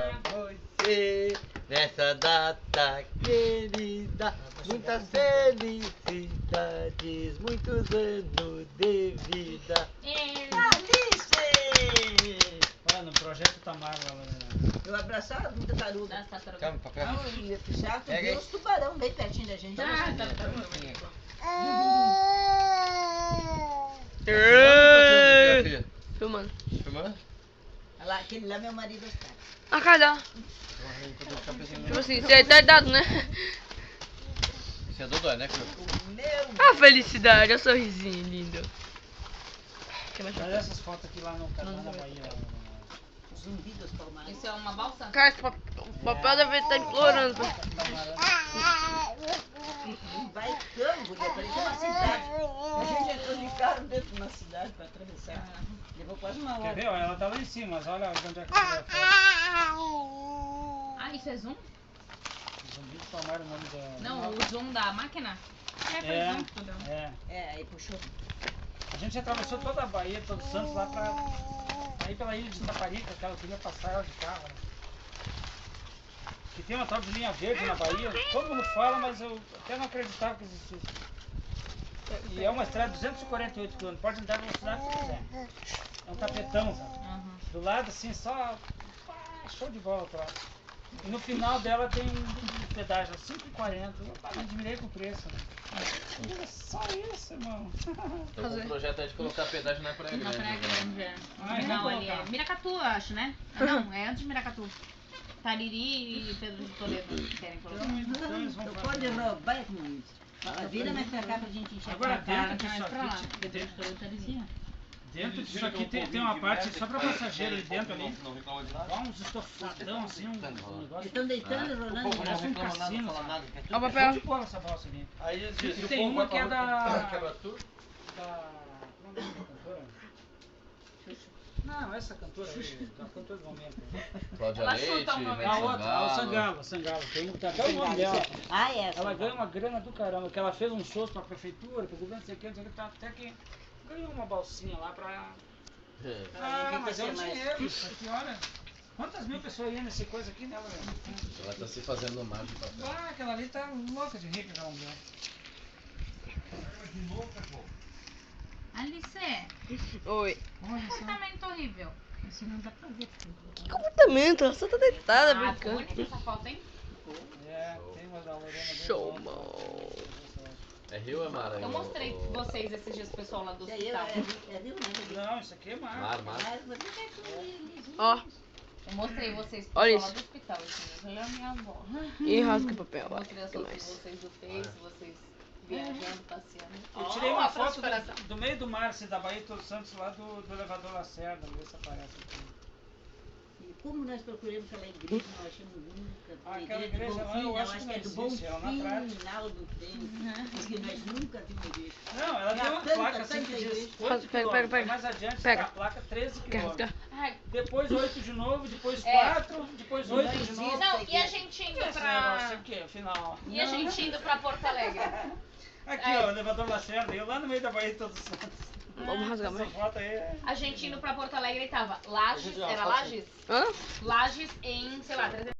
Você, nessa data querida, muitas felicidades, muitos anos de vida. Alice! Olha, no projeto Tamar, Eu abraçava muita taruga. Calma, papel. Não, eu ia puxar, tu Pega viu aí. os tubarão bem pertinho da gente. Tá Filmando. Filmando? Olha lá, aquele lá meu marido está. Ah, cara. Tipo assim, você é retardado, né? Você é dodói, né, Cru? Meu A felicidade, o sorrisinho lindo. Quer mais olha essas fotos aqui lá no canal na Bahia. zumbi dos palmares. Isso é uma balsa? Cara, esse papel deve estar implorando. Vai campo, parecia uma cidade. A gente entrou de carro dentro de uma cidade para atravessar. Levou quase uma Quer hora. ver? Ó, ela tá lá em cima, mas olha onde é que tirou a foto. Ah, isso é zoom? Zumbi de Palmar é o nome da... Não, o zoom da máquina? Foi zoom tudo. Aí puxou. A gente atravessou toda a Bahia, Todos Santos, lá pra ir pela ilha de Taparica, que ela queria passar ela de carro. Né? Que tem uma tal de linha verde na Bahia, todo mundo fala, mas eu até não acreditava que existisse. E é uma estrada de 248 km, pode andar na velocidade que você quiser. É um tapetão, sabe? Do lado assim, só show de bola lá. E no final dela tem um pedágio a 5,40. Eu me admirei com o preço. Né? Olha só isso, irmão. Tô com um projeto aí de colocar pedágio na Praia Na Grande. Praia Grande, é. Ah, Não, vamos ali é colocar. Miracatu, acho, né? Ah, não, é antes de Miracatu. Tariri e Pedro de Toledo querem colocar. Então eles vão Tu fazer. pode roubar com isso. Fala, vira mais pra cá pra gente enxergar. Agora a cara. dentro disso Pra lá. aqui, Pedro de Toledo tá vizinha. dentro disso aqui tem uma parte só pra passageiro ali dentro ali. Olha uns estofadão assim, um negócio. Estão deitando e rolando. O povo não Parece um reclama nada, cassino, não fala sabe? nada. Quer Ó, tudo. o papel. De bola essa bolsa ali. Aí eles dizem, E o tem povo uma vai que é pra rua, da... quebra tudo. Como é o nome da cantora? Não, essa cantora aí, da cantora do momento. Cláudia Ela Leite, chuta o nome. Ivete A outra, a Sangalo. Sangalo. Tem até o nome dela. Ah, essa. Ela ganha uma grana do caramba, que ela fez uns shows pra prefeitura, pro governo, não sei o que, tá até que ganhou uma bolsinha lá pra... Ah, mas é um dinheiro, isso aqui, olha. Quantas mil pessoas iam nessa coisa aqui nela, velho? Ela tá se fazendo no mar de papel. Ah, aquela ali tá louca de rica, aquela mulher. Alice, Oi. que comportamento horrível. Assim não dá pra ver. Que comportamento? Ela só tá deitada Ah, ficou brincando. bonita essa foto, hein? É, tem uma da Lorena bem Show, boa. mano. É Rio ou é mar? Eu mostrei vocês esses dias pro pessoal lá do Isso aí hospital. é Rio, né? Não, isso aqui é mar. Mar. Mas você quer que Ó, Eu mostrei vocês pro Olha pessoal lá isso. do hospital. Assim, olha a minha avó. e rasga o papel. Eu Ó, mostrei as que fotos de mais? vocês do Face, vocês viajando, passeando. Eu tirei uma Ó, foto prosperação. do meio do mar, assim, da Bahia de Todos Santos, lá do elevador Lacerda, vamos ver se aparece aqui. E como nós procuramos aquela igreja, não achamos nunca. Ah, aquela igreja lá, eu acho que não é do existe, ela na prática. final do tempo, porque nós nunca vimos igreja. Não, ela tem uma Tanta, placa assim que tanta diz igreja. 8 Pega, km, pega. mais adiante Pega. está a placa 13 Quer, km. quer. Ai, Depois 8 de novo, depois É. 4, depois 8 de novo. não, e a gente indo Esse negócio pra... aqui, afinal. E a gente indo pra Porto Alegre? Aqui, ó, o elevador Lacerda, eu lá no meio da Bahia de Todos Santos. Vamos rasgar Essa mais. foto aí é... A gente indo pra Porto Alegre e tava Lages, era Lages? Hã? Lages em, sei lá, 300